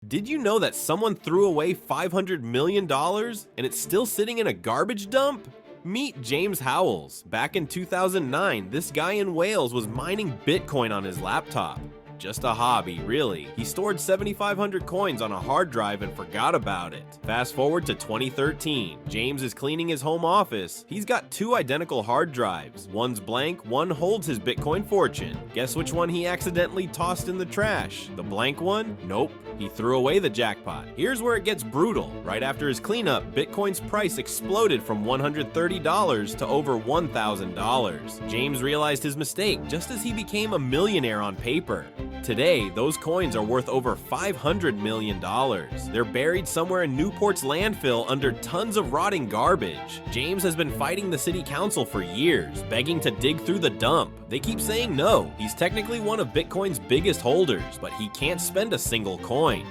Did you know that someone threw away $500 million and it's still sitting in a garbage dump? Meet James Howells. Back in 2009, this guy in Wales was mining Bitcoin on his laptop. Just a hobby, really. He stored 7,500 coins on a hard drive and forgot about it. Fast forward to 2013. James is cleaning his home office. He's got two identical hard drives. One's blank, one holds his Bitcoin fortune. Guess which one he accidentally tossed in the trash? The blank one? Nope. He threw away the jackpot. Here's where it gets brutal. Right after his cleanup, Bitcoin's price exploded from $130 to over $1,000. James realized his mistake just as he became a millionaire on paper. Today, those coins are worth over $500 million. They're buried somewhere in Newport's landfill under tons of rotting garbage. James has been fighting the city council for years, begging to dig through the dump. They keep saying no. He's technically one of Bitcoin's biggest holders, but he can't spend a single coin.